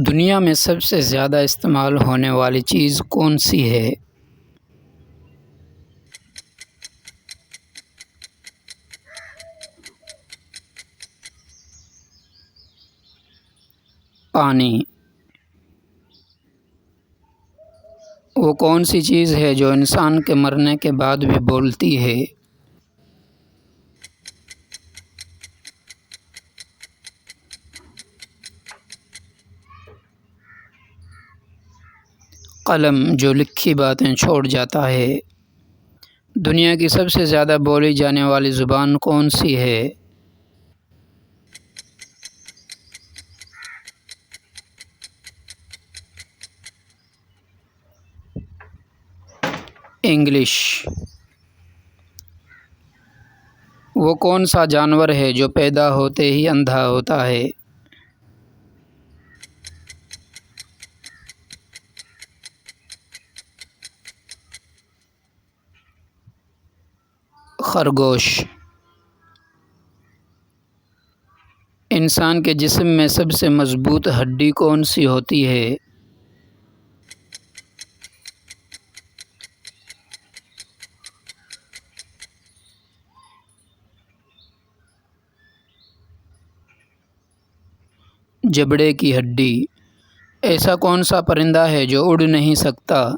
دنیا میں سب سے زیادہ استعمال ہونے والی چیز کون سی ہے؟ پانی۔ وہ کون سی چیز ہے جو انسان کے مرنے کے بعد بھی بولتی ہے؟ قلم، جو لکھی باتیں چھوڑ جاتا ہے۔ دنیا کی سب سے زیادہ بولی جانے والی زبان کون سی ہے؟ انگلش۔ وہ کون سا جانور ہے جو پیدا ہوتے ہی اندھا ہوتا ہے؟ خرگوش۔ انسان کے جسم میں سب سے مضبوط ہڈی کون سی ہوتی ہے؟ جبڑے کی ہڈی۔ ایسا کون سا پرندہ ہے جو اڑ نہیں سکتا؟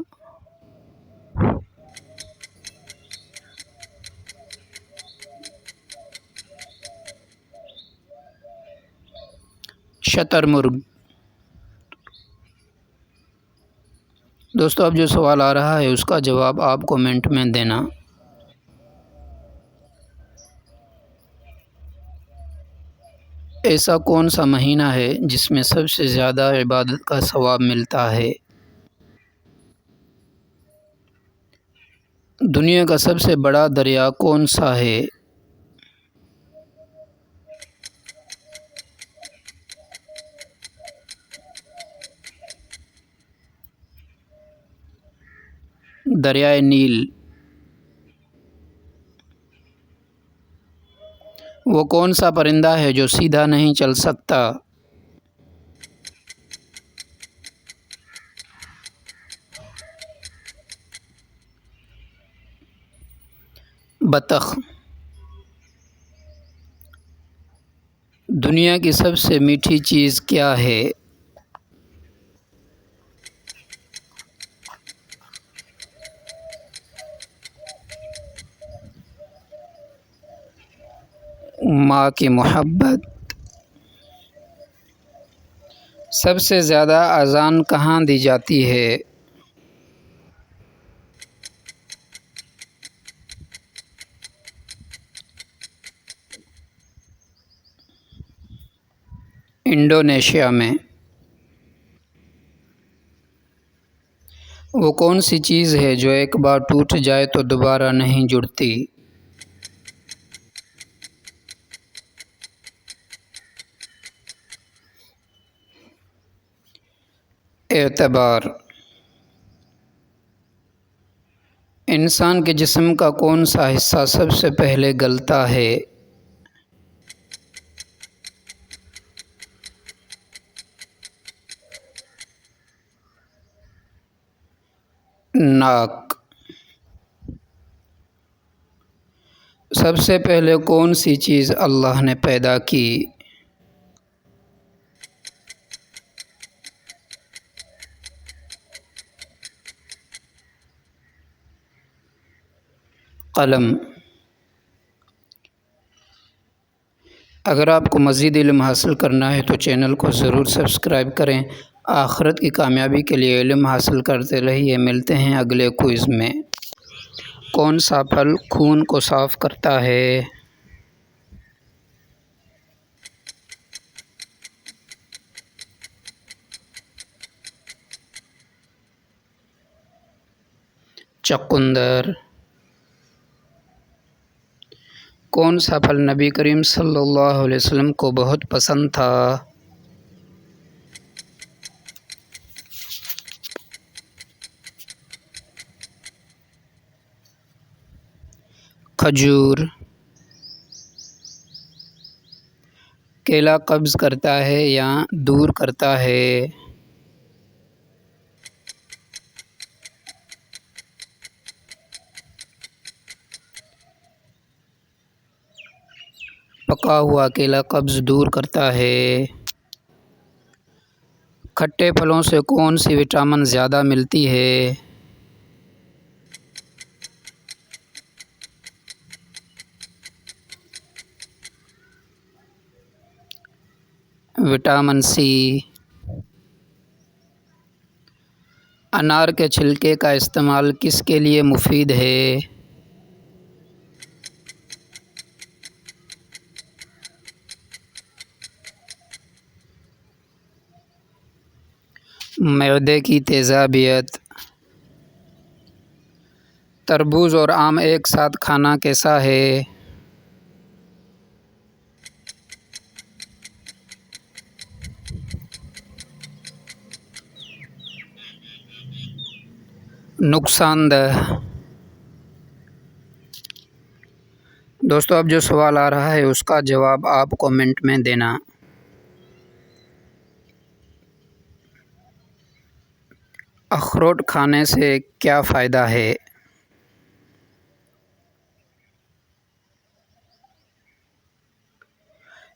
شتر مرغ۔ دوستو، اب جو سوال آ رہا ہے اس کا جواب آپ کومنٹ میں دینا۔ ایسا کون سا مہینہ ہے جس میں سب سے زیادہ عبادت کا ثواب ملتا ہے؟ دنیا کا سب سے بڑا دریا کون سا ہے؟ دریائے نیل۔ وہ کون سا پرندہ ہے جو سیدھا نہیں چل سکتا؟ بطخ۔ دنیا کی سب سے میٹھی چیز کیا ہے؟ ماں کی محبت۔ سب سے زیادہ اذان کہاں دی جاتی ہے؟ انڈونیشیا میں۔ وہ کون سی چیز ہے جو ایک بار ٹوٹ جائے تو دوبارہ نہیں جڑتی؟ اعتبار۔ انسان کے جسم کا کون سا حصہ سب سے پہلے گلتا ہے؟ ناک۔ سب سے پہلے کون سی چیز اللہ نے پیدا کی؟ قلم۔ اگر آپ کو مزید علم حاصل کرنا ہے تو چینل کو ضرور سبسکرائب کریں۔ آخرت کی کامیابی کے لیے علم حاصل کرتے رہیے۔ ملتے ہیں اگلے کوئز میں۔ کون سا پھل خون کو صاف کرتا ہے؟ چقندر۔ کون سا پھل نبی کریم صلی اللہ علیہ وسلم کو بہت پسند تھا؟ کھجور۔ کیلا قبض کرتا ہے یا دور کرتا ہے؟ پکا ہوا کیلا قبض دور کرتا ہے۔ کھٹے پھلوں سے کون سی وٹامن زیادہ ملتی ہے؟ Vitamin C. انار کے چھلکے کا استعمال کس کے لیے مفید ہے؟ معدے کی تیزابیت۔ تربوز اور آم ایک ساتھ کھانا کیسا ہے؟ نقصان دہ۔ دوستو اب جو سوال آ رہا ہے اس کا جواب آپ کمنٹ میں دینا۔ اخروٹ کھانے سے کیا فائدہ ہے؟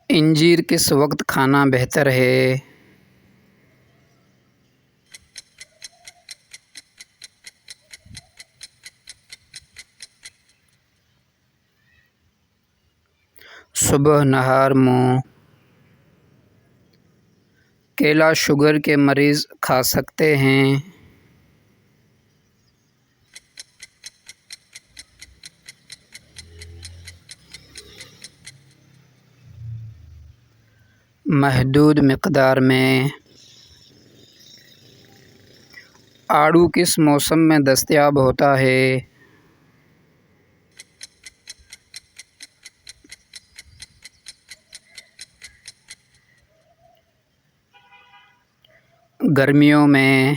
انجیر کس وقت کھانا بہتر ہے؟ صبح نہار منہ۔ کیلا شوگر کے مریض کھا سکتے ہیں؟ محدود مقدار میں۔ آڑو کس موسم میں دستیاب ہوتا ہے؟ گرمیوں میں۔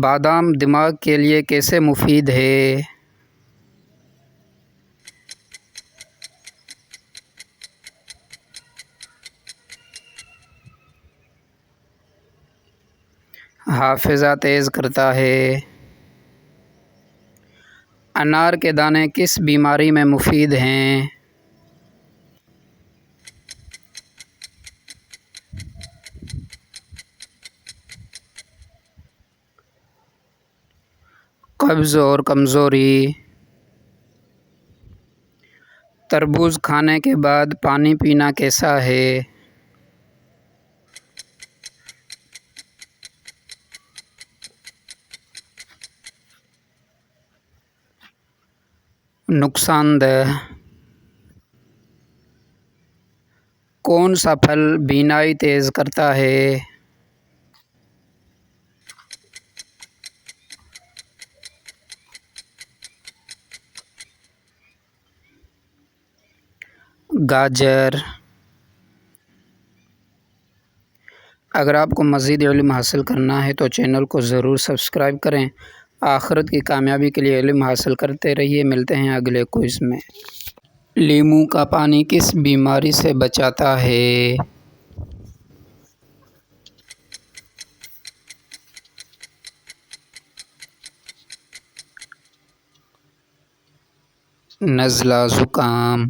بادام دماغ کے لیے کیسے مفید ہے؟ حافظہ تیز کرتا ہے۔ انار کے دانے کس بیماری میں مفید ہیں؟ قبض اور کمزوری۔ تربوز کھانے کے بعد پانی پینا کیسا ہے؟ نقصان دہ۔ کون سا پھل بینائی تیز کرتا ہے؟ گاجر۔ اگر آپ کو مزید علم حاصل کرنا ہے تو چینل کو ضرور سبسکرائب کریں۔ آخرت کی کامیابی کے لیے علم حاصل کرتے رہیے۔ ملتے ہیں اگلے کوئز میں۔ لیموں کا پانی کس بیماری سے بچاتا ہے؟ نزلہ زکام۔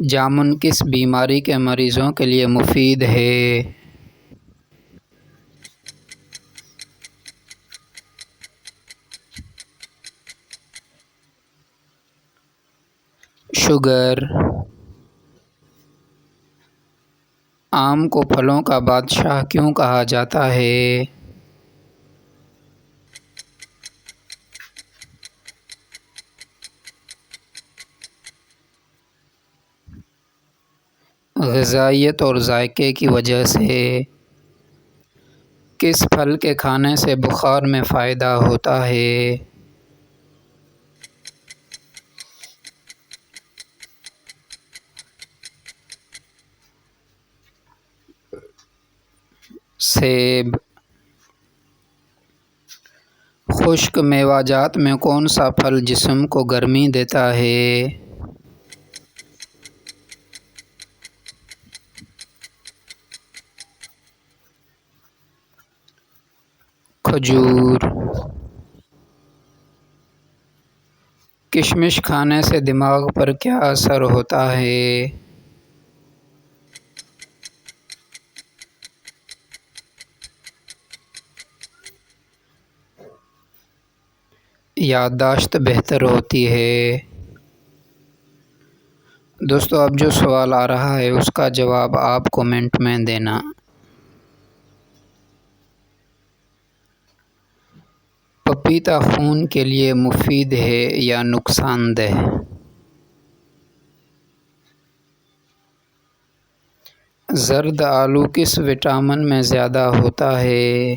جامن کس بیماری کے مریضوں کے لیے مفید ہے؟ شوگر۔ آم کو پھلوں کا بادشاہ کیوں کہا جاتا ہے؟ غذائیت اور ذائقے کی وجہ سے۔ کس پھل کے کھانے سے بخار میں فائدہ ہوتا ہے؟ سیب۔ خشک میوہ جات میں کون سا پھل جسم کو گرمی دیتا ہے؟ کھجور۔ کشمش کھانے سے دماغ پر کیا اثر ہوتا ہے؟ یادداشت بہتر ہوتی ہے۔ دوستو اب جو سوال آ رہا ہے اس کا جواب آپ کومنٹ میں دینا۔ پپیتا خون کے لیے مفید ہے یا نقصان دہ؟ زرد آلو کس وٹامن میں زیادہ ہوتا ہے؟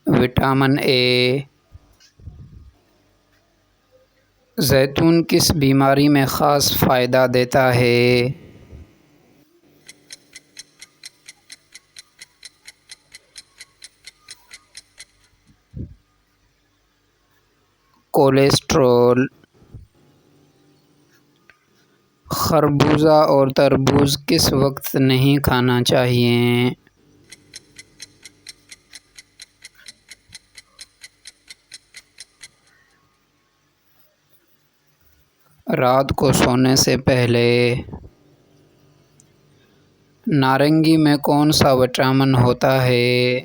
Vitamin A. زیتون کس بیماری میں خاص فائدہ دیتا ہے؟ کولیسٹرول۔ خربوزہ اور تربوز کس وقت نہیں کھانا چاہیے؟ رات کو سونے سے پہلے۔ نارنگی میں کون سا وٹامن ہوتا ہے؟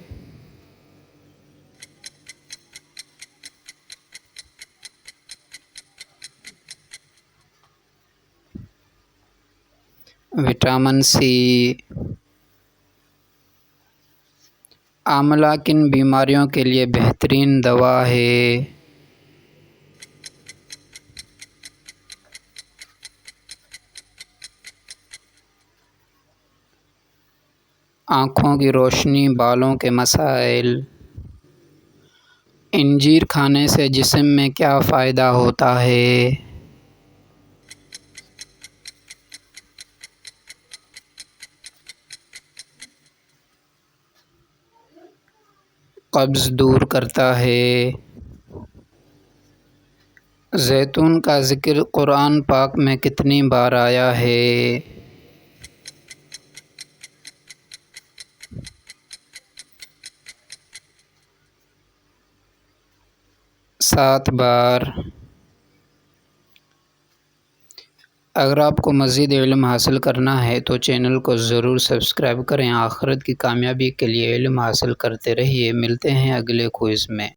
وٹامن سی۔ آملہ کن بیماریوں کے لیے بہترین دوا ہے؟ آنکھوں کی روشنی، بالوں کے مسائل۔ انجیر کھانے سے جسم میں کیا فائدہ ہوتا ہے؟ قبض دور کرتا ہے۔ زیتون کا ذکر قرآن پاک میں کتنی بار آیا ہے؟ 7 بار۔ اگر آپ کو مزید علم حاصل کرنا ہے تو چینل کو ضرور سبسکرائب کریں۔ آخرت کی کامیابی کے لیے علم حاصل کرتے رہیے۔ ملتے ہیں اگلے کوئز میں۔